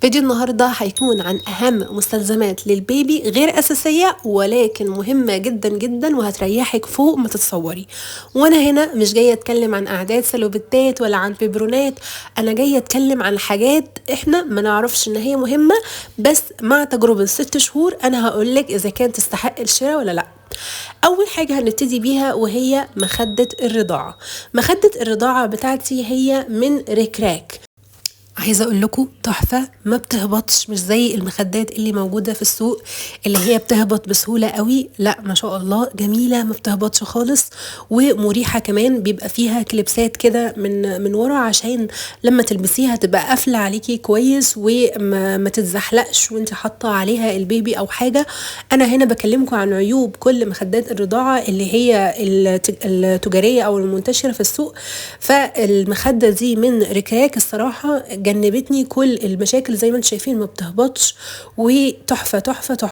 فيديو النهاردة هيكون عن أهم مستلزمات للبيبي، غير أساسية ولكن مهمة جدا جدا وهتريحك فوق ما تتصوري. وأنا هنا مش جاية أتكلم عن أعداد سلوبتات ولا عن بيبرونات، أنا جاية أتكلم عن حاجات إحنا ما نعرفش إن هي مهمة، بس مع تجربة 6 شهور أنا هقولك إذا كانت تستحق الشراء ولا لأ. أول حاجة هنبتدي بيها وهي مخدة الرضاعة. مخدة الرضاعة بتاعتي هي من ركراك، عايزه اقول لكم تحفه، ما بتهبطش، مش زي المخدات اللي موجوده في السوق اللي هي بتهبط بسهوله قوي. لا ما شاء الله جميله، ما بتهبطش خالص ومريحه كمان. بيبقى فيها كليبسات كده من ورا عشان لما تلبسيها تبقى قافله عليكي كويس وما تتزحلقش وانت حاطه عليها البيبي او حاجه. انا هنا بكلمكم عن عيوب كل مخدات الرضاعه اللي هي التجاريه او المنتشره في السوق. فالمخده دي من ركراك الصراحه جنبتني كل المشاكل، زي ما انتم شايفين ما بتهبطش وتحفه تحفه تحفه.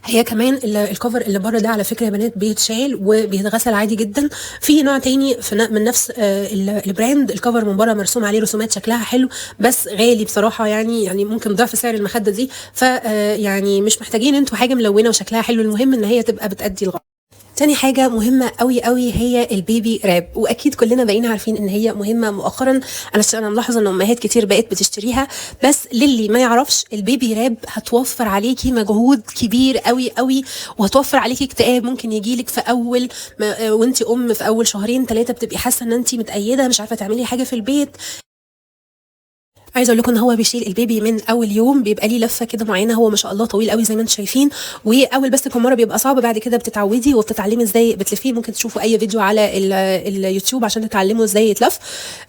هي كمان الكفر اللي بره ده على فكره يا بنات بيتشال وبيتغسل عادي جدا. في نوع تاني من نفس البراند، الكفر من بره مرسوم عليه رسومات شكلها حلو بس غالي بصراحه، يعني ممكن ضعف سعر المخده دي. ف يعني مش محتاجين انتوا حاجه ملونه وشكلها حلو، المهم ان هي تبقى بتأدي الغرض. تاني حاجة مهمة قوي قوي هي البيبي راب، واكيد كلنا بقينا عارفين ان هي مهمة مؤخرا، انا ملاحظة ان امهات كتير بقت بتشتريها. بس للي ما يعرفش، البيبي راب هتوفر عليكي مجهود كبير قوي قوي، وهتوفر عليكي اكتئاب ممكن يجيلك في اول وانت في اول شهرين 3 بتبقي حاسة ان انت متأيدة مش عارفة تعملي حاجة في البيت. عايزه اقول لكم ان هو بيشيل البيبي من اول يوم، بيبقى ليه لفه كده معينه، هو ما شاء الله طويل قوي زي ما انتم شايفين. واول بس كم مره بيبقى صعب، بعد كده بتتعودي وبتتعلمي ازاي بتلفيه. ممكن تشوفوا اي فيديو على اليوتيوب عشان تتعلموا ازاي يتلف.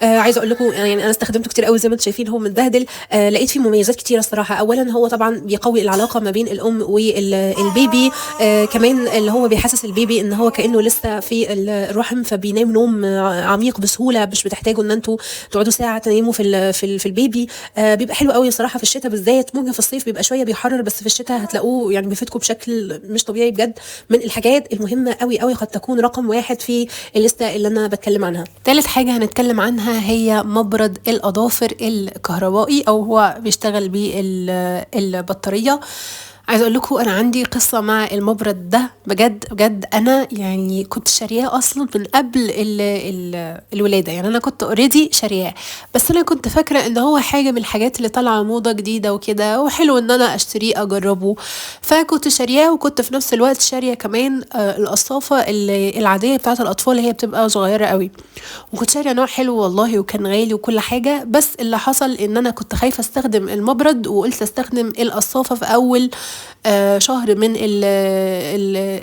عايزه اقول لكم يعني انا استخدمته كتير قوي زي ما انتم شايفين، هو متبهدل. لقيت فيه مميزات كتيره الصراحه. اولا هو طبعا بيقوي العلاقه ما بين الام والبيبي. كمان اللي هو بيحسس البيبي ان هو كانه لسه في الرحم، فبينام نوم عميق بسهوله، مش بتحتاجوا ان انتوا تقعدوا ساعه تناموا في البيبي. بيبقى حلو قوي صراحه في الشتاء بالذات. ممكن في الصيف بيبقى شويه بيحرر، بس في الشتاء هتلاقوه يعني بيفيدكم بشكل مش طبيعي بجد. من الحاجات المهمه قوي قوي، قد تكون رقم 1 في الليسته اللي انا بتكلم عنها. ثالث حاجه هنتكلم عنها هي مبرد الاظافر الكهربائي، او هو بيشتغل بالبطاريه. عايزه اقول لكم انا عندي قصه مع المبرد ده بجد بجد. انا يعني كنت شارياه اصلا من قبل الولاده، يعني انا كنت اوريدي شارياه، بس انا كنت فاكره ان هو حاجه من الحاجات اللي طالعه موضه جديده وكده، وحلو ان انا اشتريه اجربه. فكنت شارياه، وكنت في نفس الوقت شاريه كمان القصافه العاديه بتاعه الاطفال اللي هي بتبقى صغيره قوي. وكنت شاريه نوع حلو والله، وكان غالي وكل حاجه. بس اللي حصل ان انا كنت خايفه استخدم المبرد، وقلت استخدم القصافه في اول شهر من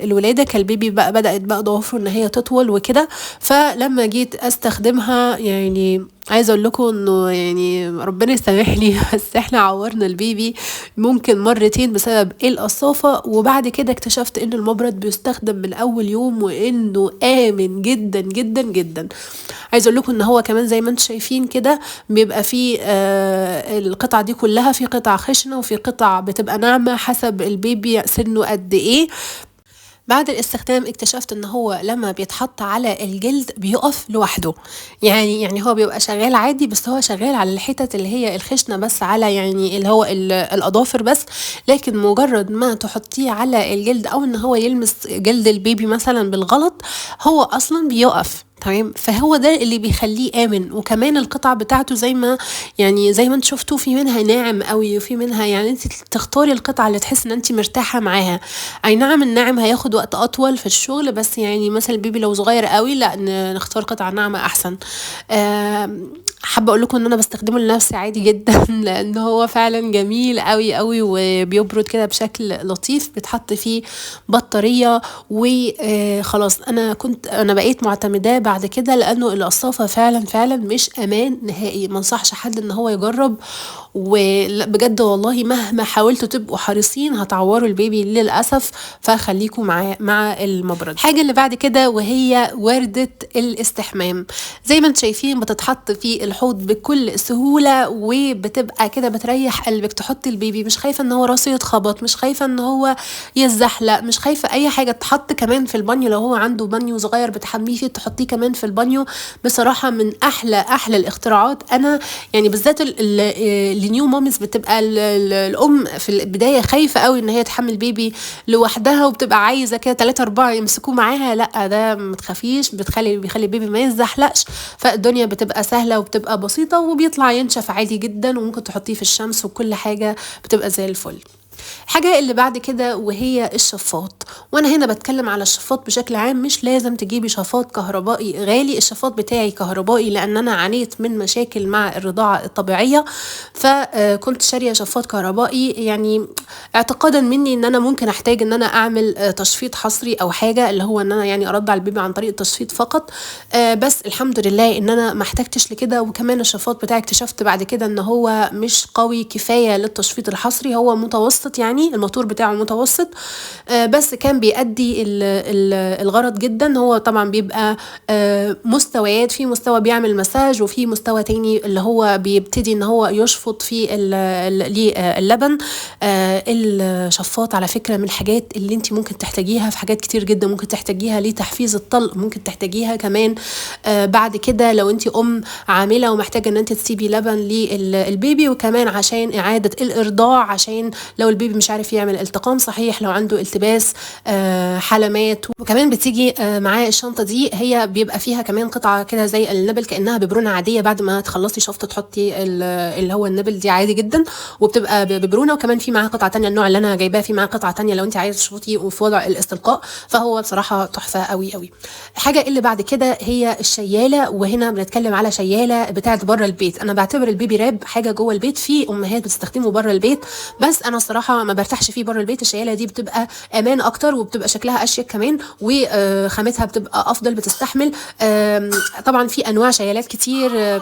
الولادة. كالبيبي بقى بدأت بقى ضوافره ان هي تطول وكده. فلما جيت استخدمها يعني عايزه اقول لكم انه يعني ربنا يسامحني بس احنا عورنا البيبي ممكن مرتين بسبب القصافه. وبعد كده اكتشفت ان المبرد بيستخدم من اول يوم، وانه امن جدا جدا جدا. عايزه اقول لكم ان هو كمان زي ما انتم شايفين كده بيبقى فيه القطعه دي كلها، في قطع خشنه وفي قطع بتبقى ناعمه حسب البيبي سنه قد ايه. بعد الاستخدام اكتشفت ان هو لما بيتحط على الجلد بيقف لوحده، يعني هو بيبقى شغال عادي، بس هو شغال على الحتت اللي هي الخشنه بس، على يعني اللي هو الاظافر بس. لكن مجرد ما تحطيه على الجلد او ان هو يلمس جلد البيبي مثلا بالغلط، هو اصلا بيقف تمام. فهو ده اللي بيخليه امن. وكمان القطع بتاعته زي ما انت شفتوا، في منها ناعم قوي وفي منها يعني انت تختاري القطعه اللي تحس ان انت مرتاحه معاها. اي نعم الناعم هياخد وقت اطول في الشغل، بس يعني مثلا البيبي لو صغير قوي لا نختار قطعه ناعمه احسن. حابه اقول لكم ان انا بستخدمه لنفسي عادي جدا لان هو فعلا جميل قوي قوي، وبيبرد كده بشكل لطيف. بتحط فيه بطاريه وخلاص. انا بقيت معتمداه بعد كده، لانه القصافه فعلا فعلا مش امان نهائي. ما انصحش حد ان هو يجرب، وبجد والله مهما حاولتوا تبقوا حريصين هتعوروا البيبي للاسف. فخليكم مع المبرد. الحاجه اللي بعد كده وهي ورده الاستحمام. زي ما انتم شايفين بتتحط في الحوض بكل سهوله، وبتبقى كده بتريح قلبك. تحطي البيبي مش خايفه ان هو راسه يتخبط، مش خايفه ان هو يزحلق، مش خايفه اي حاجه. تحط كمان في البانيو، لو هو عنده بانيو صغير بتحميه فيه تحطيه كمان كمان في البانيو بصراحه من احلى الاختراعات. انا يعني بالذات النيو ماميز بتبقى الام في البدايه خايفه قوي ان هي تحمل بيبي لوحدها، وبتبقى عايزه كده 3 4 يمسكوه معاها. لا، ده ما تخافيش، بيخلي البيبي ما يتزحلقش، فالدنيا بتبقى سهله وبتبقى بسيطه وبيطلع ينشف عادي جدا، وممكن تحطيه في الشمس وكل حاجه بتبقى زي الفل. الحاجة اللي بعد كده وهي الشفاط، وانا هنا بتكلم على الشفاط بشكل عام، مش لازم تجيبي شفاط كهربائي غالي. الشفاط بتاعي كهربائي لان انا عانيت من مشاكل مع الرضاعة الطبيعية، فكنت شارية شفاط كهربائي، يعني اعتقادا مني ان انا ممكن احتاج ان انا اعمل تشفيط حصري او حاجة، اللي هو ان انا يعني ارضع البيبي عن طريق التشفيط فقط. بس الحمد لله ان انا ما احتاجتش لكده. وكمان الشفاط بتاعي اكتشفت بعد كده ان هو مش قوي كفاية للتشفيط الحصري، هو متوسط، يعني الموتور بتاعه متوسط، بس كان بيأدي الغرض جدا. هو طبعا بيبقى مستويات، في مستوى بيعمل مساج، وفي مستوى تاني اللي هو بيبتدي ان هو يشفط في اللبن. الشفاط على فكرة من الحاجات اللي انت ممكن تحتاجيها في حاجات كتير جدا. ممكن تحتاجيها لتحفيز الطلق، ممكن تحتاجيها كمان بعد كده لو انت عاملة ومحتاجة ان انت تسيبي لبن للبيبي، وكمان عشان اعادة الارضاع، عشان لو البيبي مش عارف يعمل التقام صحيح، لو عنده التباس، حلمات. وكمان بتيجي معاه الشنطة دي، هي بيبقى فيها كمان قطعة كده زي النبل، كأنها ببرونة عادية. بعد ما تخلصي شفطة تحطي اللي هو النبل دي عادي جدا، وبتبقى ببرونة. وكمان في معاه قطعة تانية، النوع اللي انا جايباه في معاه قطعة تانية لو انت عايزة تشفطي وفي وضع الاستلقاء، فهو بصراحة تحفة قوي قوي. الحاجة اللي بعد كده هي الشيالة، وهنا بنتكلم على شيالة بتاعت بره البيت. انا بعتبر البيبي راب حاجة جوه البيت، في امهات بتستخدمه بره البيت، بس انا الصراحة ما برتاحش فيه بره البيت. الشيالة دي بتبقى امان اكتر، وبتبقى شكلها اشيك كمان، وخامتها بتبقى افضل، بتستحمل. طبعا في انواع شيالات كتير،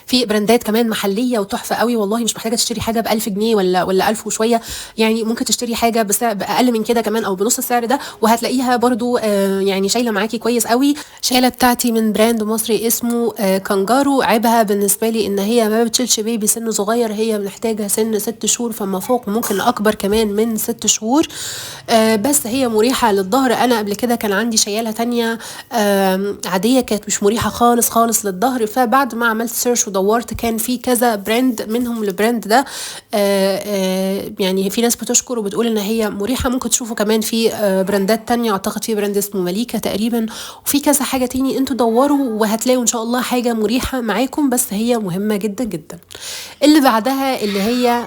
في براندات كمان محليه وتحفه قوي والله. مش محتاجه تشتري حاجه ب1000 جنيه ولا 1000 وشويه، يعني ممكن تشتري حاجه بسعر باقل من كده كمان، او بنص السعر ده، وهتلاقيها برضو يعني شايله معاكي كويس قوي. الشايله بتاعتي من براند مصري اسمه كانجارو. عيبها بالنسبه لي ان هي ما بتشيلش بيبي سن صغير، هي محتاجه سن 6 شهور فما فوق، ممكن اكبر كمان من 6 شهور. بس هي مريحه للظهر. انا قبل كده كان عندي شياله تانية عاديه، كانت مش مريحه خالص خالص للظهر، فبعد ما عملت سيرش ودورت كان في كذا براند منهم البراند ده. يعني في ناس بتشكر وبتقول ان هي مريحه. ممكن تشوفوا كمان في براندات تانية، اعتقد في براند اسمه مليكه تقريبا، وفي كذا حاجه تاني. انتوا دوروا وهتلاقوا ان شاء الله حاجه مريحه معاكم، بس هي مهمه جدا جدا. اللي بعدها اللي هي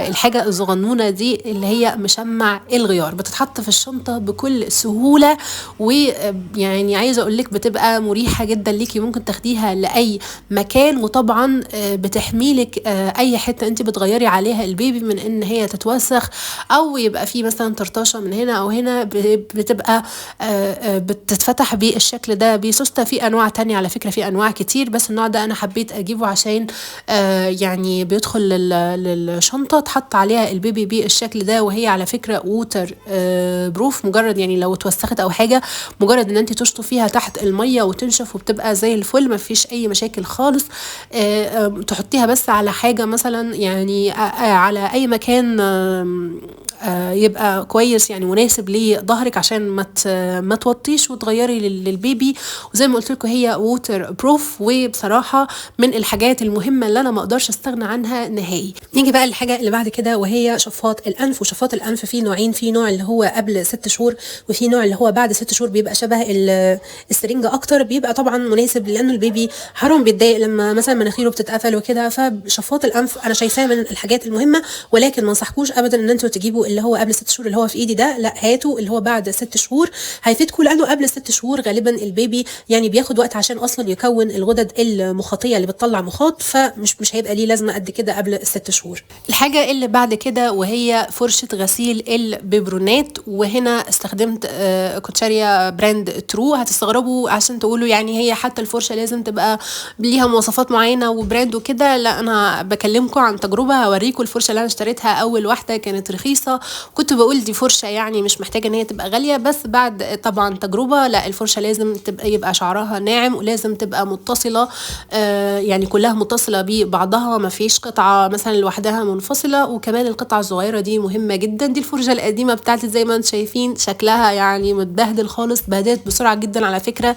الحاجه الصغنونه دي، اللي هي مشمع الغيار، بتتحط في الشنطه بكل سهوله، ويعني عايزه اقول لك بتبقى مريحه جدا ليكي، ممكن تاخديها لاي مكان. وطبعا بتحميلك اي حته انت بتغيري عليها البيبي من ان هي تتوسخ، او يبقى في مثلا طرطشه من هنا او هنا، بتبقى بتتفتح بالشكل ده بسوسته. في انواع تانية على فكره، في انواع كتير، بس النوع ده انا حبيت اجيبه عشان يعني بيدخل للشنطه تحط عليها البيبي بالشكل ده. وهي على فكره ووتر بروف، مجرد يعني لو اتوسخت او حاجه، مجرد ان انت تشطفيها تحت الميه وتنشف وبتبقى زي الفل، ما فيش اي مشاكل خالص. تحطيها بس على حاجه مثلا، يعني على اي مكان يبقى كويس، يعني مناسب لظهرك، عشان ما توطيش وتغيري للبيبي. وزي ما قلت لكم هي ووتر بروف، وبصراحه من الحاجات المهمه اللي انا ما اقدرش استغنى عنها نهائي. نيجي بقى للحاجه اللي بعد كده وهي شفاط الانف. وشفاط الانف فيه نوعين، في نوع اللي هو قبل 6 شهور، وفي نوع اللي هو بعد 6 شهور، بيبقى شبه السرنجه اكتر، بيبقى طبعا مناسب لانه البيبي حرام بيتضايق لما مثلا مناخيره بتتقفل وكده. فشفاط الانف انا شايفاه من الحاجات المهمه، ولكن ما انصحكوش ابدا ان انتوا تجيبوا اللي هو قبل 6 شهور اللي هو في ايدي ده، لا، هاتوا اللي هو بعد 6 شهور، هيفيدكم. لانه قبل 6 شهور غالبا البيبي يعني بياخد وقت عشان اصلا يكون الغدد المخاطيه اللي بتطلع مخاط، فمش هيبقى ليه لازمه قد كده قبل 6 شهور. الحاجه اللي بعد كده وهي فرشه غسيل الببرونات. وهنا استخدمت كنت شاريه براند ترو. هتستغربوا عشان تقولوا يعني هي حتى الفرشه لازم تبقى ليها مواصفات معينه وبراند وكده؟ لا، انا بكلمكم عن تجربه. هوريكم الفرشه اللي انا اشتريتها، اول واحده كانت رخيصه كنت بقول دي فرشه يعني مش محتاجه ان هي تبقى غاليه، بس بعد طبعا تجربه لا، الفرشه لازم يبقى شعرها ناعم، ولازم تبقى متصله يعني كلها متصله ببعضها، ما فيش قطعه مثلا لوحدها منفصله. وكمان القطعه الصغيره دي مهمه جدا. دي الفرشه القديمه بتاعتي زي ما انتم شايفين شكلها يعني متبهدل خالص، بهدلت بسرعه جدا على فكره،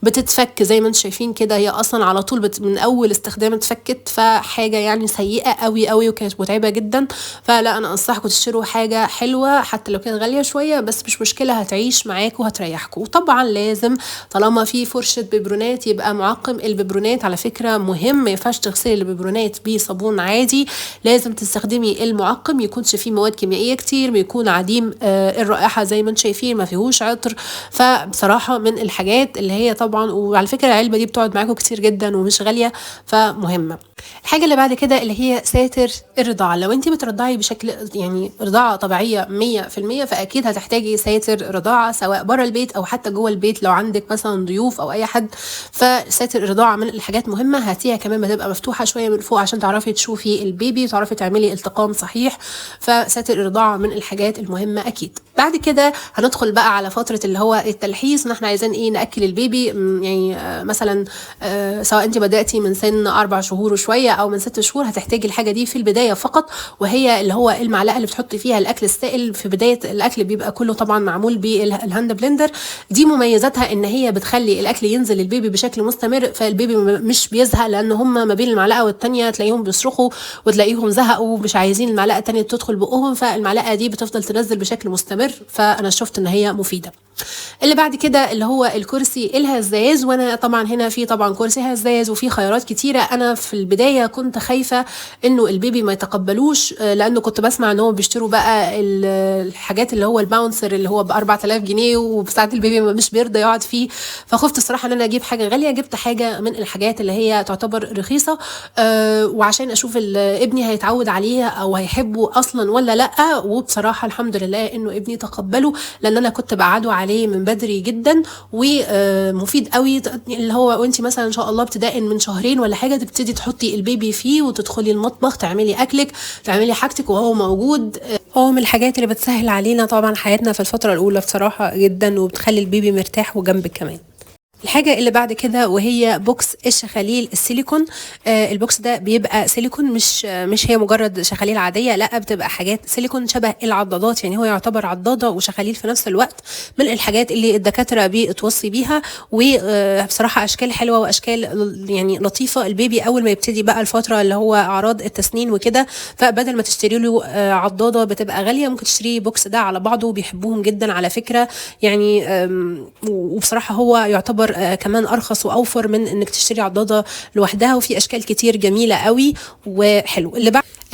بتتفك زي ما انتم شايفين كده، هي اصلا على طول من اول استخدام اتفكت، فحاجه يعني سيئه قوي قوي وكانت متعبه جدا. فلا انا انصحكم تشتروا حاجه حلوه حتى لو كانت غاليه شويه، بس مش مشكله هتعيش معاكم وهتريحكم. وطبعا لازم طالما في فرشه ببرونات يبقى معقم الببرونات على فكره مهم، ما ينفعش تغسلي الببرونات بصابون عادي، لازم تستخدمي المعقم يكونش فيه مواد كيميائيه كتير، يكون عديم الرائحه زي ما انتم شايفين، ما فيهوش عطر. فبصراحه من الحاجات اللي هي طبعا، وعلى فكره العلبه دي بتقعد معاكم كتير جدا ومش غاليه، فمهمه. الحاجه اللي بعد كده اللي هي ساتر الرضاعه. لو انت بترضعي بشكل يعني رضاعه طبيعيه 100%، فاكيد هتحتاجي ساتر رضاعه سواء بره البيت او حتى جوه البيت لو عندك مثلا ضيوف او اي حد. فساتر الرضاعه من الحاجات مهمه، هاتيها كمان بتبقى مفتوحه شويه من فوق عشان تعرفي تشوفي البيبي وتعرفي تعملي التقام صحيح. فساتر الرضاعه من الحاجات المهمه اكيد. بعد كده هندخل بقى على فتره اللي هو التلحيص، ان احنا عايزين ايه ناكل البيبي. يعني مثلا سواء انت بداتي من سن 4 شهور وشويه او من 6 شهور، هتحتاجي الحاجه دي في البدايه فقط، وهي اللي هو المعلقه اللي بتحطي فيها الاكل السائل. في بدايه الاكل بيبقى كله طبعا معمول بالهاند بلندر. دي مميزاتها ان هي بتخلي الاكل ينزل للبيبي بشكل مستمر، فالبيبي مش بيزهق، لان هم ما بين المعلقه والتانيه تلاقيهم بيصرخوا وتلاقيهم زهقوا مش عايزين المعلقه التانيه تدخل بقهم، فالمعلقه دي بتفضل تنزل بشكل مستمر، فانا شفت ان هي مفيده. اللي بعد كده اللي هو الكرسي الهزاز. وانا طبعا هنا في طبعا كرسي هزاز وفي خيارات كتيره. انا في البدايه كنت خايفه انه البيبي ما يتقبلوش، لانه كنت بسمع ان هم بيشتروا بقى الحاجات اللي هو الباونسر اللي هو ب 4000 جنيه وبساعه البيبي مش بيرضى يقعد فيه. فخفت الصراحه ان انا اجيب حاجه غاليه، جبت حاجه من الحاجات اللي هي تعتبر رخيصه، وعشان اشوف ابني هيتعود عليها او هيحبه اصلا ولا لا. وبصراحه الحمد لله انه ابني تقبله، لان انا كنت بقعده عليه من بدري جدا، ومفيد قوي اللي هو وانت مثلا ان شاء الله ابتداء من شهرين ولا حاجه تبتدي تحطي البيبي فيه وتدخلي المطبخ تعملي اكلك تعملي حاجتك وهو موجود. هو من الحاجات اللي بتسهل علينا طبعا حياتنا في الفتره الاولى بصراحه جدا، وبتخلي البيبي مرتاح وجنبك كمان. الحاجة اللي بعد كده وهي بوكس الشخاليل السيليكون. البوكس ده بيبقى سيليكون، مش هي مجرد شخاليل عادية، لا بتبقى حاجات سيليكون شبه العضادات، يعني هو يعتبر عضادة وشخاليل في نفس الوقت. من الحاجات اللي الدكاترة بيتوصي بيها، وبصراحة أشكال حلوة وأشكال يعني لطيفة. البيبي أول ما يبتدي بقى الفترة اللي هو أعراض التسنين وكده، فبدل ما تشتري له عضادة بتبقى غالية، ممكن تشتري بوكس ده على بعضه، وبيحبوهم جدا على فكرة يعني. وبصراحة هو يعتبر كمان ارخص واوفر من انك تشتري عضاده لوحدها، وفي اشكال كتير جميله قوي وحلو.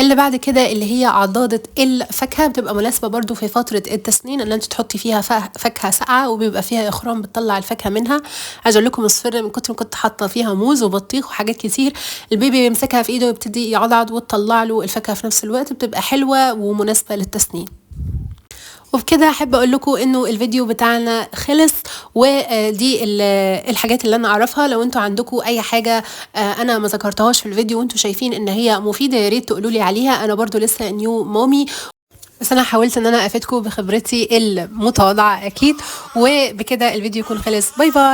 اللي بعد كده اللي هي عضاده الفاكهه، بتبقى مناسبه برضو في فتره التسنين، ان انت تحطي فيها فاكهه ساقعه وبيبقى فيها اخرام بتطلع الفاكهه منها. عايزه اقول لكم السر، من كتر ما كنت حاطه فيها موز وبطيخ وحاجات كتير، البيبي بيمسكها في ايده ويبتدي يعضعض وتطلع له الفاكهه في نفس الوقت، بتبقى حلوه ومناسبه للتسنين. وبكده احب اقول لكم انه الفيديو بتاعنا خلص، ودي الحاجات اللي انا اعرفها. لو انتوا عندكم اي حاجه انا ما ذكرتهاش في الفيديو وانتوا شايفين ان هي مفيده، يا ريت تقولوا لي عليها. انا برضو لسه نيو مامي، بس انا حاولت ان انا افيدكم بخبرتي المتواضعه اكيد. وبكده الفيديو يكون خلص. باي باي.